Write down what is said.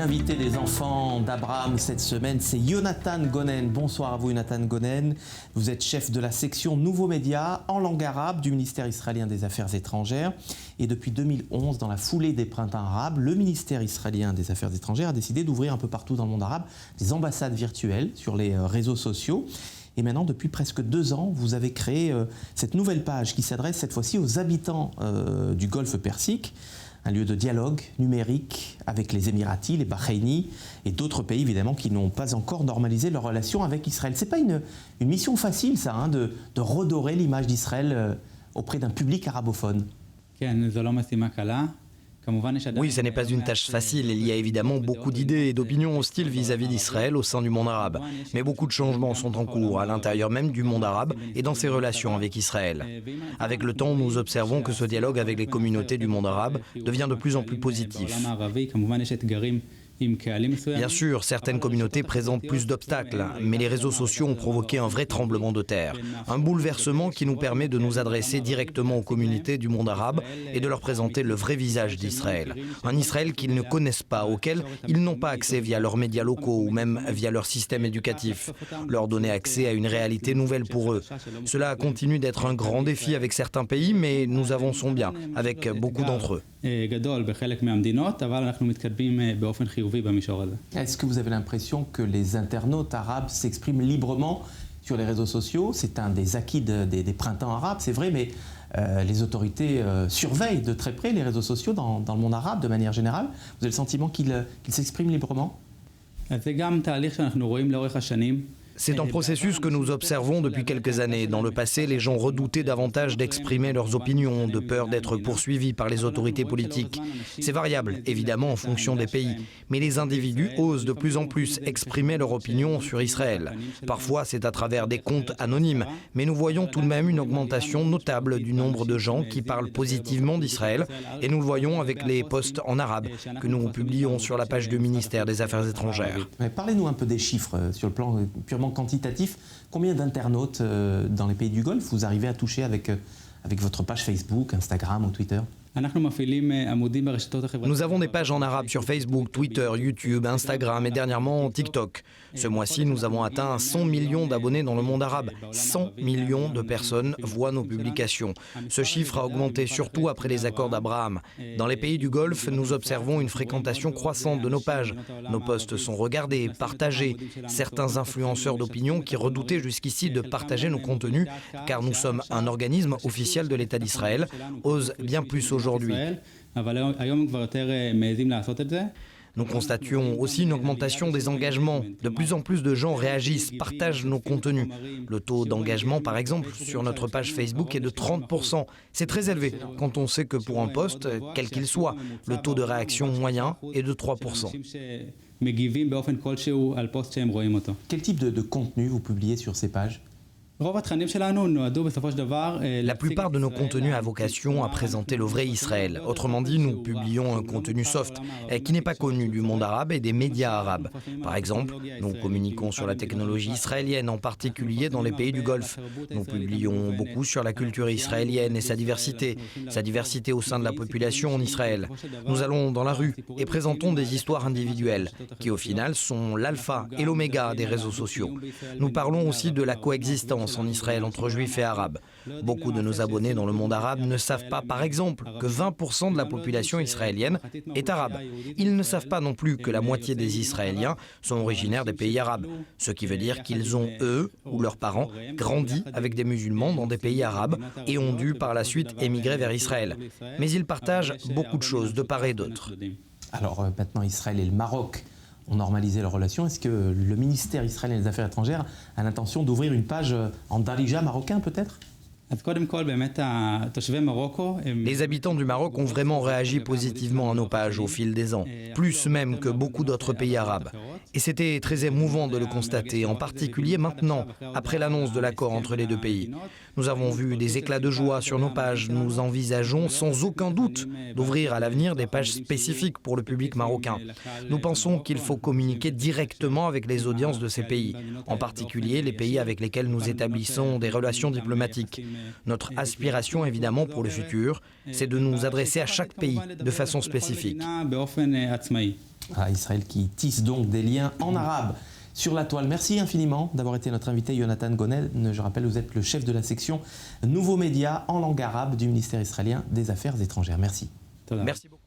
l'invité des enfants d'Abraham cette semaine, c'est Yonatan Gonen. Bonsoir à vous Yonatan Gonen. Vous êtes chef de la section Nouveaux Médias en langue arabe du ministère israélien des Affaires étrangères. Et depuis 2011, dans la foulée des printemps arabes, le ministère israélien des Affaires étrangères a décidé d'ouvrir un peu partout dans le monde arabe des ambassades virtuelles sur les réseaux sociaux. Et maintenant, depuis presque 2 ans, vous avez créé cette nouvelle page qui s'adresse cette fois-ci aux habitants du Golfe Persique. Un lieu de dialogue numérique avec les Émiratis, les Bahreïnis et d'autres pays évidemment qui n'ont pas encore normalisé leurs relations avec Israël. C'est pas une mission facile ça, hein, de redorer l'image d'Israël auprès d'un public arabophone. Oui, ce n'est pas une tâche facile. Il y a évidemment beaucoup d'idées et d'opinions hostiles vis-à-vis d'Israël au sein du monde arabe. Mais beaucoup de changements sont en cours à l'intérieur même du monde arabe et dans ses relations avec Israël. Avec le temps, nous observons que ce dialogue avec les communautés du monde arabe devient de plus en plus positif. Bien sûr, certaines communautés présentent plus d'obstacles, mais les réseaux sociaux ont provoqué un vrai tremblement de terre. Un bouleversement qui nous permet de nous adresser directement aux communautés du monde arabe et de leur présenter le vrai visage d'Israël. Un Israël qu'ils ne connaissent pas, auquel ils n'ont pas accès via leurs médias locaux ou même via leur système éducatif. Leur donner accès à une réalité nouvelle pour eux. Cela continue d'être un grand défi avec certains pays, mais nous avançons bien avec beaucoup d'entre eux. Est-ce que vous avez l'impression que les internautes arabes s'expriment librement sur les réseaux sociaux? C'est un des acquis des printemps arabes, c'est vrai, mais les autorités surveillent de très près les réseaux sociaux dans le monde arabe de manière générale. Vous avez le sentiment qu'ils s'expriment librement? C'est un processus que nous observons depuis quelques années. Dans le passé, les gens redoutaient davantage d'exprimer leurs opinions, de peur d'être poursuivis par les autorités politiques. C'est variable, évidemment, en fonction des pays. Mais les individus osent de plus en plus exprimer leur opinion sur Israël. Parfois, c'est à travers des comptes anonymes. Mais nous voyons tout de même une augmentation notable du nombre de gens qui parlent positivement d'Israël. Et nous le voyons avec les posts en arabe que nous publions sur la page du ministère des Affaires étrangères. Parlez-nous un peu des chiffres sur le plan purement quantitatif. Combien d'internautes dans les pays du Golfe vous arrivez à toucher avec votre page Facebook, Instagram ou Twitter? Nous avons des pages en arabe sur Facebook, Twitter, YouTube, Instagram et dernièrement TikTok. Ce mois-ci, nous avons atteint 100 millions d'abonnés dans le monde arabe. 100 millions de personnes voient nos publications. Ce chiffre a augmenté surtout après les accords d'Abraham. Dans les pays du Golfe, nous observons une fréquentation croissante de nos pages. Nos posts sont regardés, partagés. Certains influenceurs d'opinion qui redoutaient jusqu'ici de partager nos contenus, car nous sommes un organisme officiel de l'État d'Israël, osent bien plus aujourd'hui. Nous constations aussi une augmentation des engagements. De plus en plus de gens réagissent, partagent nos contenus. Le taux d'engagement, par exemple, sur notre page Facebook est de 30%. C'est très élevé quand on sait que pour un post, quel qu'il soit, le taux de réaction moyen est de 3%. Quel type de contenu vous publiez sur ces pages? La plupart de nos contenus a vocation à présenter le vrai Israël. Autrement dit, nous publions un contenu soft qui n'est pas connu du monde arabe et des médias arabes. Par exemple, nous communiquons sur la technologie israélienne, en particulier dans les pays du Golfe. Nous publions beaucoup sur la culture israélienne et sa diversité au sein de la population en Israël. Nous allons dans la rue et présentons des histoires individuelles qui au final sont l'alpha et l'oméga des réseaux sociaux. Nous parlons aussi de la coexistence en Israël entre juifs et arabes. Beaucoup de nos abonnés dans le monde arabe ne savent pas, par exemple, que 20% de la population israélienne est arabe. Ils ne savent pas non plus que la moitié des Israéliens sont originaires des pays arabes, ce qui veut dire qu'ils ont, eux, ou leurs parents, grandi avec des musulmans dans des pays arabes et ont dû par la suite émigrer vers Israël. Mais ils partagent beaucoup de choses de part et d'autre. Alors maintenant, Israël et le Maroc ont normalisé leurs relations. Est-ce que le ministère israélien des Affaires étrangères a l'intention d'ouvrir une page en darija marocain peut-être? Les habitants du Maroc ont vraiment réagi positivement à nos pages au fil des ans, plus même que beaucoup d'autres pays arabes. Et c'était très émouvant de le constater, en particulier maintenant, après l'annonce de l'accord entre les deux pays. Nous avons vu des éclats de joie sur nos pages. Nous envisageons sans aucun doute d'ouvrir à l'avenir des pages spécifiques pour le public marocain. Nous pensons qu'il faut communiquer directement avec les audiences de ces pays, en particulier les pays avec lesquels nous établissons des relations diplomatiques. Notre aspiration, évidemment, pour le futur, c'est de nous adresser à chaque pays de façon spécifique. Israël qui tisse donc des liens en arabe sur la toile. Merci infiniment d'avoir été notre invité, Yonatan Gonen. Je rappelle, vous êtes le chef de la section Nouveaux médias en langue arabe du ministère israélien des Affaires étrangères. Merci. Merci beaucoup.